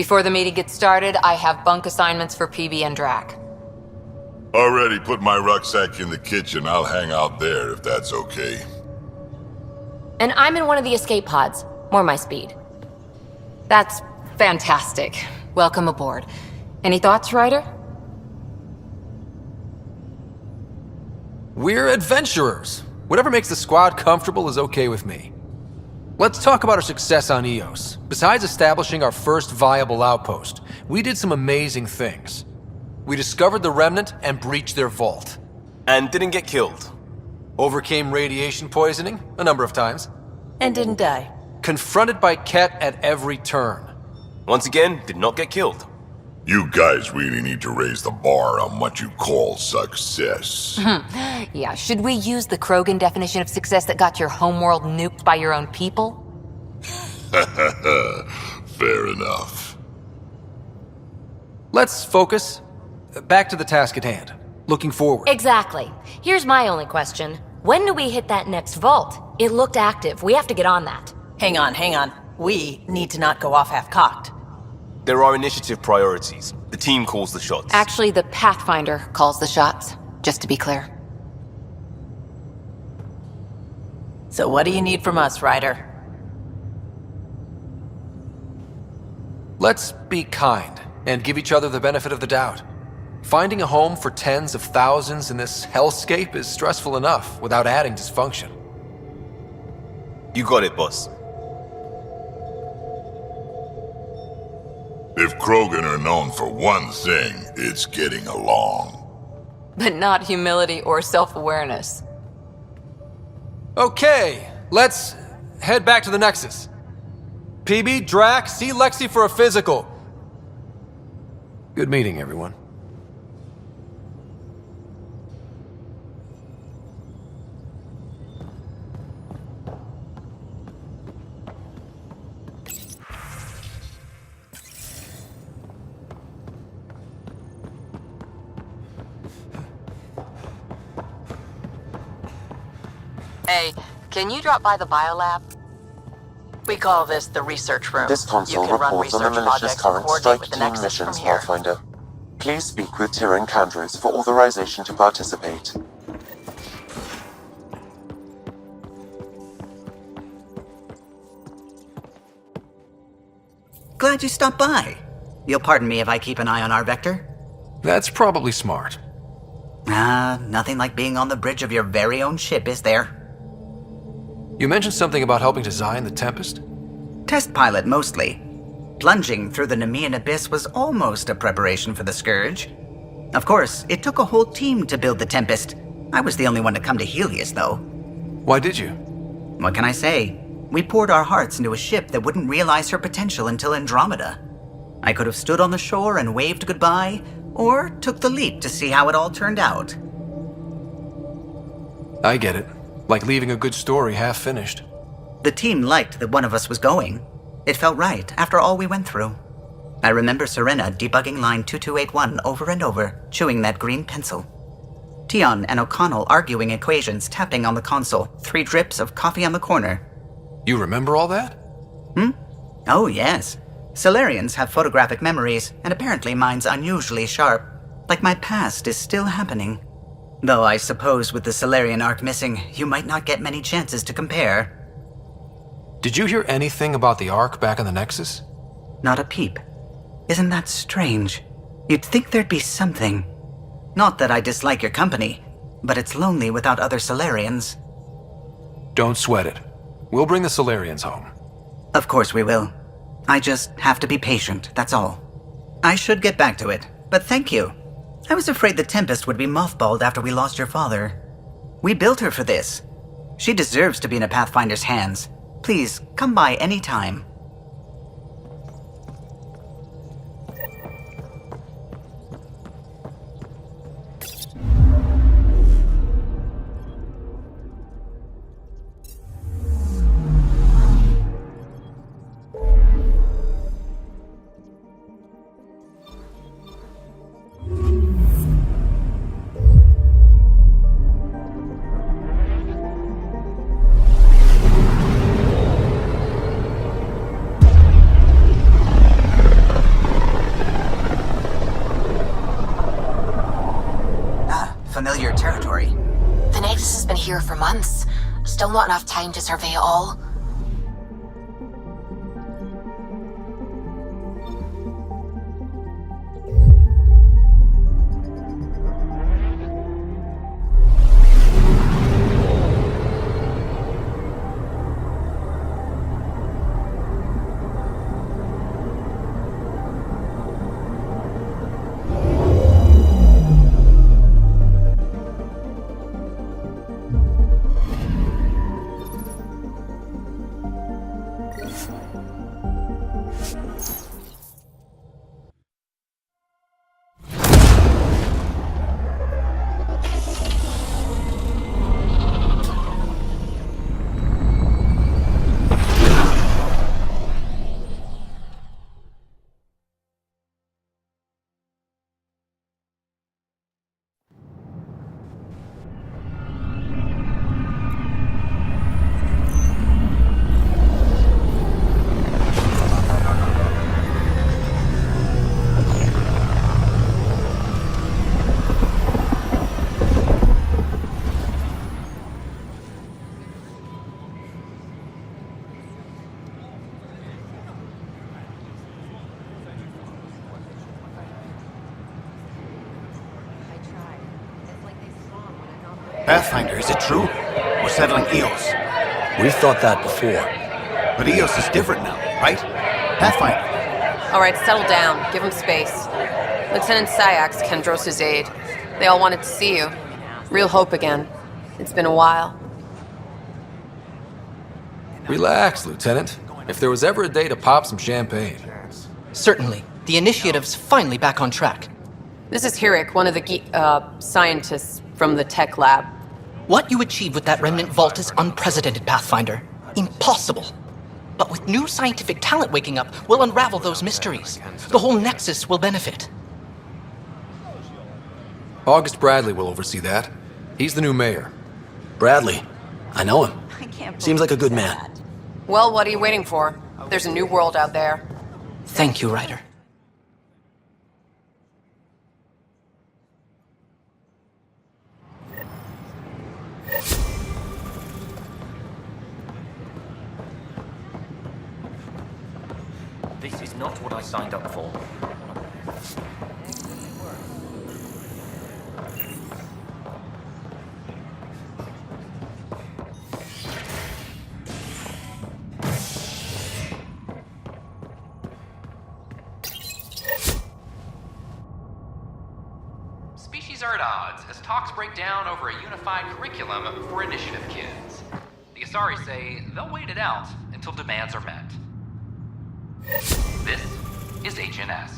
Before the meeting gets started, I have bunk assignments for PB and Drac. Already put my rucksack in the kitchen. I'll hang out there if that's okay. And I'm in one of the escape pods. More my speed. That's fantastic. Welcome aboard. Any thoughts, Ryder? We're adventurers. Whatever makes the squad comfortable is okay with me. Let's talk about our success on Eos. Besides establishing our first viable outpost, we did some amazing things. We discovered the Remnant and breached their vault. And didn't get killed. Overcame radiation poisoning a number of times. And didn't die. Confronted by Ket at every turn. Once again, did not get killed. You guys really need to raise the bar on what you call success. Yeah, should we use the Krogan definition of success that got your homeworld nuked by your own people? Fair enough. Let's focus. Back to the task at hand. Looking forward. Exactly. Here's my only question. When do we hit that next vault? It looked active. We have to get on that. Hang on. We need to not go off half-cocked. There are initiative priorities. The team calls the shots. Actually, the Pathfinder calls the shots, just to be clear. So what do you need from us, Ryder? Let's be kind and give each other the benefit of the doubt. Finding a home for tens of thousands in this hellscape is stressful enough without adding dysfunction. You got it, boss. If Krogan are known for one thing, it's getting along. But not humility or self-awareness. Okay, let's head back to the Nexus. PB, Drac, see Lexi for a physical. Good meeting, everyone. Hey, can you drop by the biolab? We call this the research room. This console You can run reports on the research militia's projects and current coordinate strike with the team Nexus missions, from here. Pathfinder. Please speak with Tyrion Candres for authorization to participate. Glad you stopped by. You'll pardon me if I keep an eye on our vector? That's probably smart. Nothing like being on the bridge of your very own ship, is there? You mentioned something about helping design the Tempest? Test pilot, mostly. Plunging through the Nemean abyss was almost a preparation for the Scourge. Of course, it took a whole team to build the Tempest. I was the only one to come to Helios, though. Why did you? What can I say? We poured our hearts into a ship that wouldn't realize her potential until Andromeda. I could have stood on the shore and waved goodbye, or took the leap to see how it all turned out. I get it. Like leaving a good story half-finished. The team liked that one of us was going. It felt right after all we went through. I remember Serena debugging line 2281 over and over, chewing that green pencil. Tion and O'Connell arguing equations, tapping on the console, 3 drips of coffee on the corner. You remember all that? Oh, yes. Solarians have photographic memories, and apparently mine's unusually sharp. Like my past is still happening. Though I suppose with the Solarian arc missing, you might not get many chances to compare. Did you hear anything about the Ark back in the Nexus? Not a peep. Isn't that strange? You'd think there'd be something. Not that I dislike your company, but it's lonely without other Solarians. Don't sweat it. We'll bring the Solarians home. Of course we will. I just have to be patient, that's all. I should get back to it, but thank you. I was afraid the Tempest would be mothballed after we lost your father. We built her for this. She deserves to be in a Pathfinder's hands. Please, come by any time. unfamiliar territory. The Nexus has been here for months. Still not enough time to survey it all. Pathfinder, is it true? We're settling Eos. We've thought that before. But Eos is different now, right? Pathfinder. All right, settle down. Give him space. Lieutenant Sayak's Kendros' aide. They all wanted to see you. Real hope again. It's been a while. Relax, Lieutenant. If there was ever a day to pop some champagne. Certainly. The initiative's finally back on track. This is Hirik, one of the scientists from the tech lab. What you achieved with that remnant vault is unprecedented, Pathfinder. Impossible. But with new scientific talent waking up, we'll unravel those mysteries. The whole Nexus will benefit. August Bradley will oversee that. He's the new mayor. Bradley. I know him. Seems like a good man. Well, what are you waiting for? There's a new world out there. Thank you, Ryder. This is not what I signed up for. Species are at odds as talks break down over a unified curriculum for initiative kids. The Asari say they'll wait it out until demands are met. This is HNS.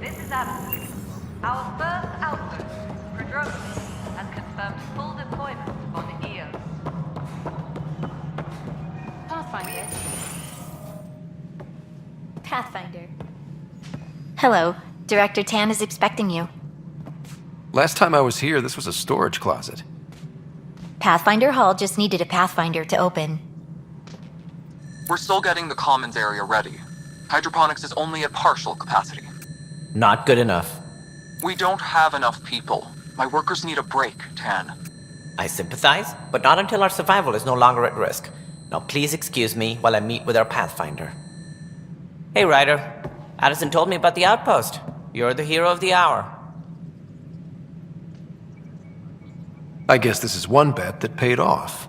This is Adam. Our first outpost, Prodrome, has confirmed full deployment on Eos. Pathfinder. Hello. Director Tan is expecting you. Last time I was here, this was a storage closet. Pathfinder Hall just needed a Pathfinder to open. We're still getting the commons area ready. Hydroponics is only at partial capacity. Not good enough. We don't have enough people. My workers need a break, Tan. I sympathize, but not until our survival is no longer at risk. Now please excuse me while I meet with our Pathfinder. Hey, Ryder. Addison told me about the outpost. You're the hero of the hour. I guess this is one bet that paid off.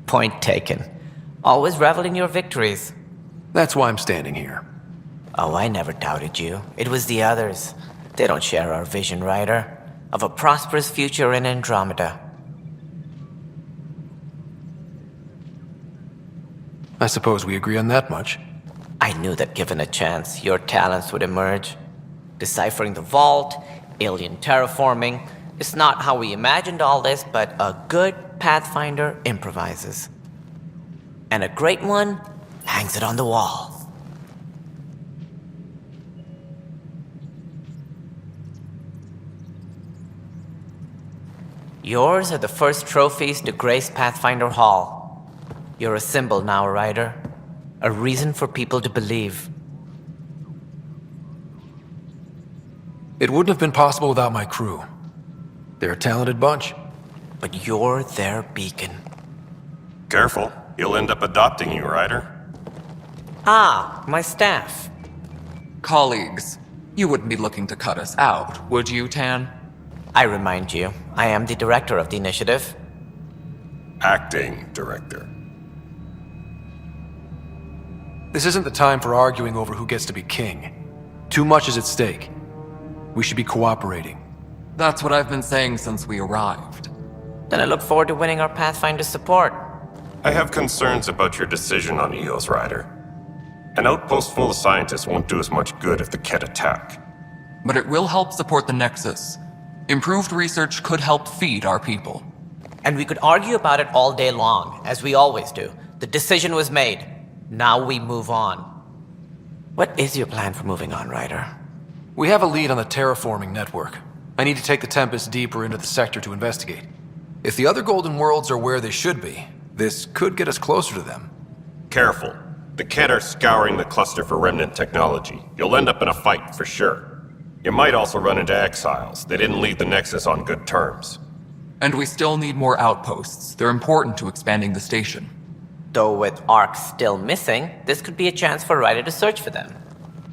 Point taken. Always revel in your victories. That's why I'm standing here. Oh, I never doubted you. It was the others. They don't share our vision, Ryder, of a prosperous future in Andromeda. I suppose we agree on that much. I knew that given a chance, your talents would emerge. Deciphering the vault, alien terraforming. It's not how we imagined all this, but a good Pathfinder improvises. And a great one hangs it on the wall. Yours are the first trophies to grace Pathfinder Hall. You're a symbol now, Ryder. A reason for people to believe. It wouldn't have been possible without my crew. They're a talented bunch. But you're their beacon. Careful. He'll end up adopting you, Ryder. Ah, my staff. Colleagues, you wouldn't be looking to cut us out, would you, Tan? I remind you, I am the director of the initiative. Acting director. This isn't the time for arguing over who gets to be king. Too much is at stake. We should be cooperating. That's what I've been saying since we arrived. Then I look forward to winning our Pathfinder support. I have concerns about your decision on Eos, Ryder. An outpost full of scientists won't do as much good if the Kett attack. But it will help support the Nexus. Improved research could help feed our people. And we could argue about it all day long, as we always do. The decision was made. Now we move on. What is your plan for moving on, Ryder? We have a lead on the terraforming network. I need to take the Tempest deeper into the sector to investigate. If the other Golden Worlds are where they should be, this could get us closer to them. Careful. The Kett are scouring the cluster for remnant technology. You'll end up in a fight for sure. You might also run into exiles. They didn't leave the Nexus on good terms. And we still need more outposts. They're important to expanding the station. Though with Ark still missing, this could be a chance for Ryder to search for them.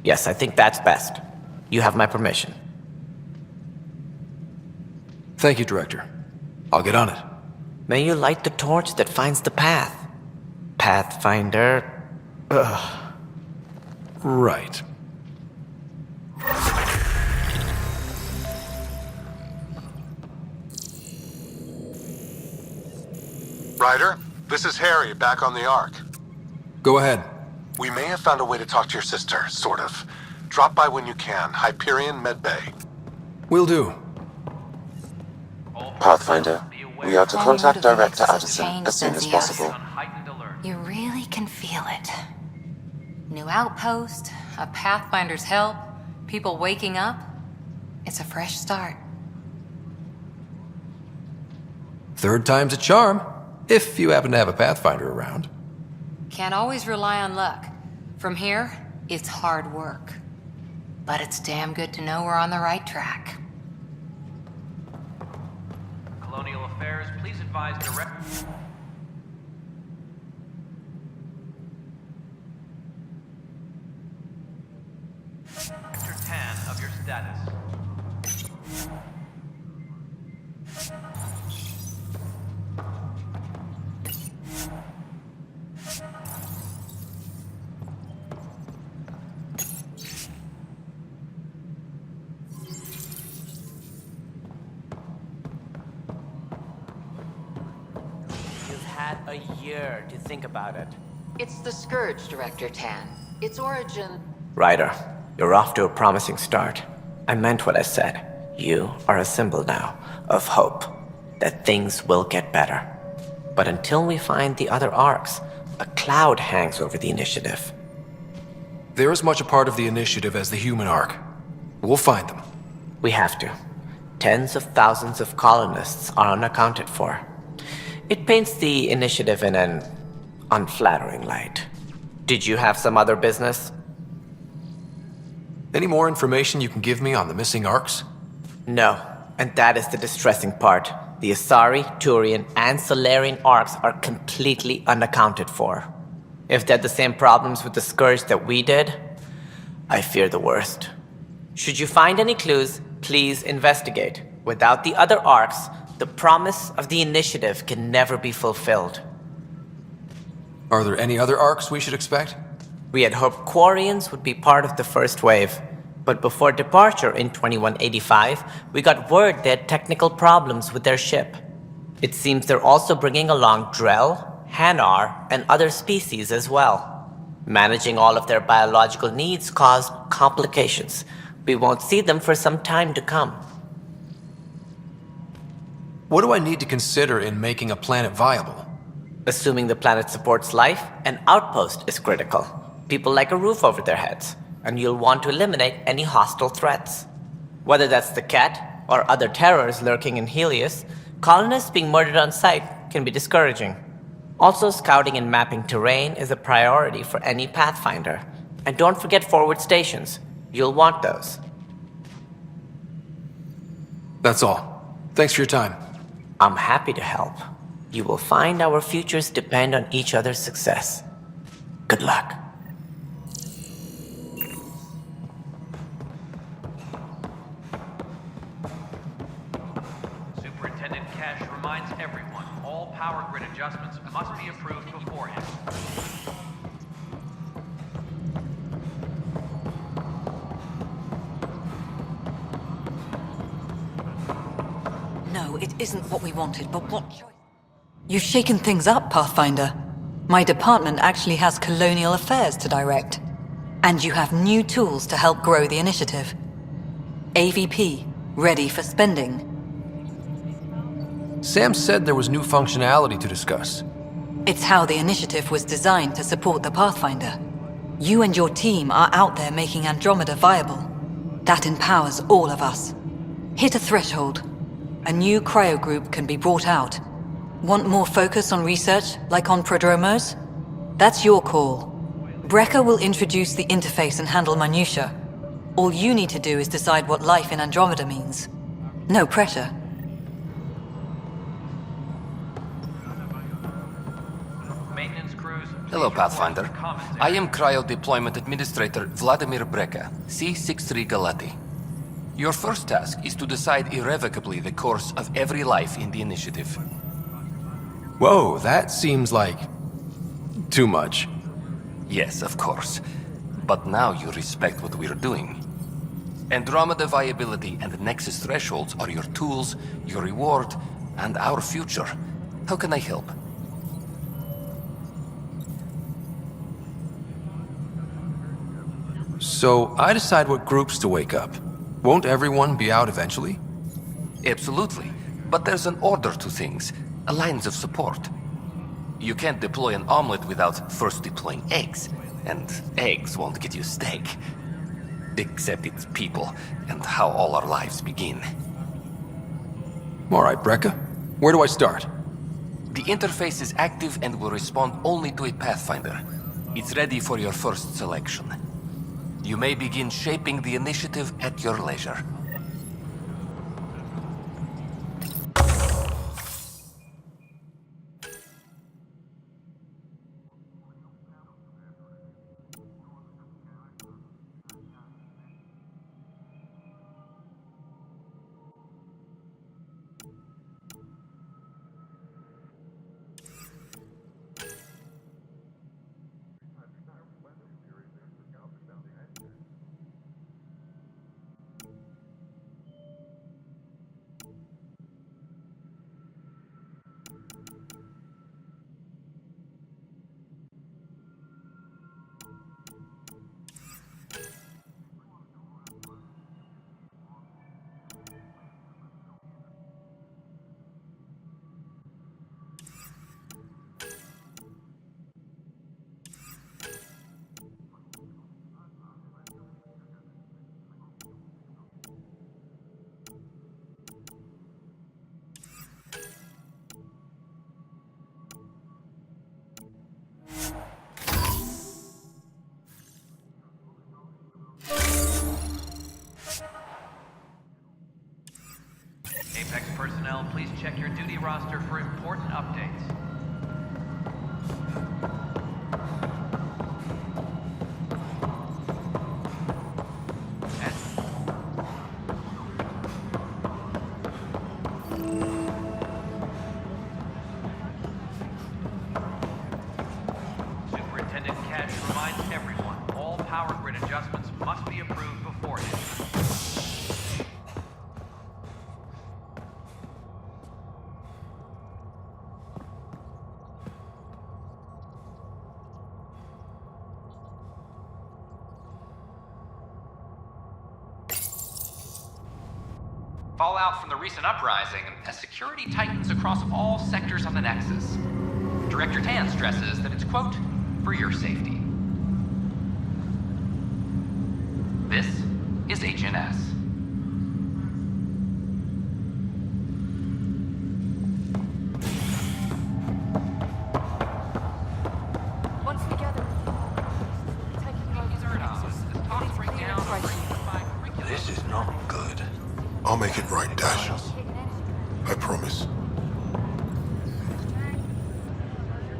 Yes, I think that's best. You have my permission. Thank you, Director. I'll get on it. May you light the torch that finds the path. Pathfinder. Ugh. Right. Ryder, this is Harry, back on the Ark. Go ahead. We may have found a way to talk to your sister, sort of. Drop by when you can. Hyperion Medbay. Will do. Pathfinder, we are to contact Director Addison as soon as Cynthia. possible. You really can feel it. New outpost, a Pathfinder's help, people waking up. It's a fresh start. Third time's a charm, if you happen to have a Pathfinder around. Can't always rely on luck. From here, it's hard work. But it's damn good to know we're on the right track. Colonial Affairs, please advise direct... Sector 10 of your status. You've had a year to think about it. It's the Scourge, Director Tan. Its origin... Ryder, you're off to a promising start. I meant what I said. You are a symbol now of hope, that things will get better. But until we find the other arcs, a cloud hangs over the initiative. They're as much a part of the initiative as the human arc. We'll find them. We have to. Tens of thousands of colonists are unaccounted for. It paints the initiative in an unflattering light. Did you have some other business? Any more information you can give me on the missing arcs? No, and that is the distressing part. The Asari, Turian, and Solarian arcs are completely unaccounted for. If they had the same problems with the Scourge that we did, I fear the worst. Should you find any clues, please investigate. Without the other arcs, the promise of the initiative can never be fulfilled. Are there any other arcs we should expect? We had hoped Quarians would be part of the first wave, but before departure in 2185, we got word they had technical problems with their ship. It seems they're also bringing along Drell, Hanar, and other species as well. Managing all of their biological needs caused complications. We won't see them for some time to come. What do I need to consider in making a planet viable? Assuming the planet supports life, an outpost is critical. People like a roof over their heads, and you'll want to eliminate any hostile threats. Whether that's the Kett or other terrors lurking in Helios, Colonists being murdered on sight can be discouraging. Also, scouting and mapping terrain is a priority for any Pathfinder. And don't forget forward stations. You'll want those. That's all. Thanks for your time. I'm happy to help. You will find our futures depend on each other's success. Good luck. Superintendent Cash reminds everyone, all power grid adjustments must be approved beforehand. No, it isn't what we wanted, but what choice? You've shaken things up, Pathfinder. My department actually has colonial affairs to direct. And you have new tools to help grow the initiative. AVP, ready for spending. Sam said there was new functionality to discuss. It's how the initiative was designed to support the Pathfinder. You and your team are out there making Andromeda viable. That empowers all of us. Hit a threshold. A new cryo group can be brought out. Want more focus on research, like on prodromos? That's your call. Brecker will introduce the interface and handle minutiae. All you need to do is decide what life in Andromeda means. No pressure. Maintenance crews. Hello, Pathfinder. I am Cryo Deployment Administrator Vladimir Breka, C-63 Galati. Your first task is to decide irrevocably the course of every life in the initiative. Whoa, that seems like... too much. Yes, of course. But now you respect what we're doing. Andromeda viability and Nexus thresholds are your tools, your reward, and our future. How can I help? So, I decide what groups to wake up. Won't everyone be out eventually? Absolutely. But there's an order to things, a lines of support. You can't deploy an omelet without first deploying eggs, and eggs won't get you steak. Except it's people, and how all our lives begin. Alright, Breka. Where do I start? The interface is active and will respond only to a Pathfinder. It's ready for your first selection. You may begin shaping the initiative at your leisure. Apex personnel, please check your duty roster for important updates. Superintendent Cash reminds everyone, all power grid adjustments must be approved beforehand. Fallout from the recent uprising as security tightens across all sectors on the Nexus. Director Tan stresses that it's, quote, for your safety. This is HNS. I'll make it right, Dash. I promise.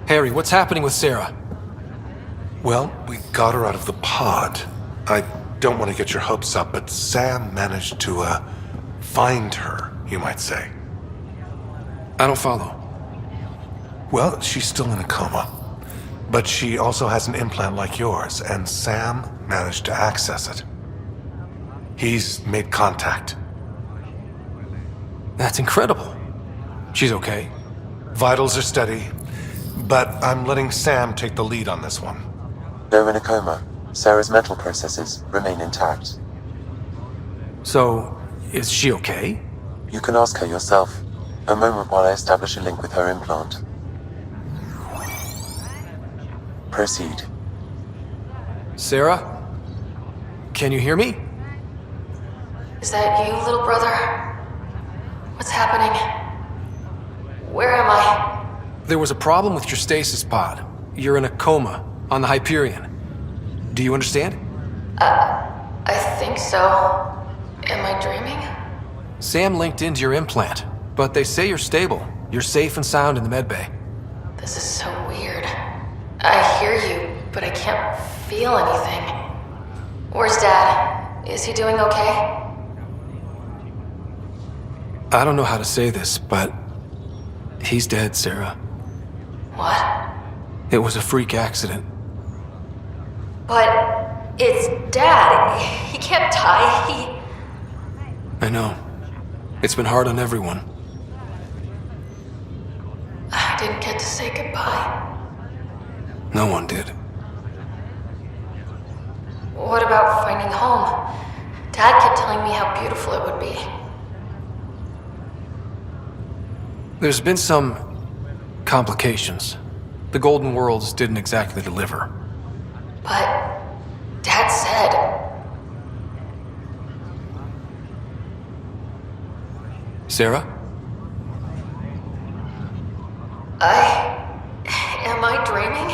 Harry, what's happening with Sarah? Well, we got her out of the pod. I don't want to get your hopes up, but Sam managed to, find her, you might say. I don't follow. Well, she's still in a coma. But she also has an implant like yours, and Sam managed to access it. He's made contact. That's incredible. She's okay. Vitals are steady, but I'm letting Sam take the lead on this one. Though in a coma, Sarah's mental processes remain intact. So, is she okay? You can ask her yourself. A moment while I establish a link with her implant. Proceed. Sarah? Can you hear me? Is that you, little brother? What's happening? Where am I? There was a problem with your stasis pod. You're in a coma on the Hyperion. Do you understand? I think so. Am I dreaming? Sam linked into your implant, but they say you're stable. You're safe and sound in the medbay. This is so weird. I hear you, but I can't feel anything. Where's Dad? Is he doing okay? I don't know how to say this, but he's dead, Sarah. What? It was a freak accident. But it's Dad. He can't die. I know. It's been hard on everyone. I didn't get to say goodbye. No one did. What about finding home? Dad kept telling me how beautiful it would be. There's been some complications. The Golden Worlds didn't exactly deliver. But Dad said... Sarah? Am I dreaming?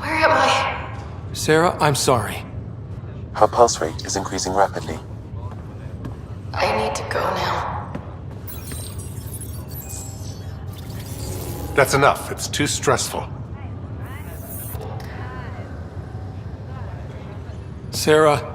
Where am I? Sarah, I'm sorry. Her pulse rate is increasing rapidly. I need to go now. That's enough. It's too stressful. Sarah,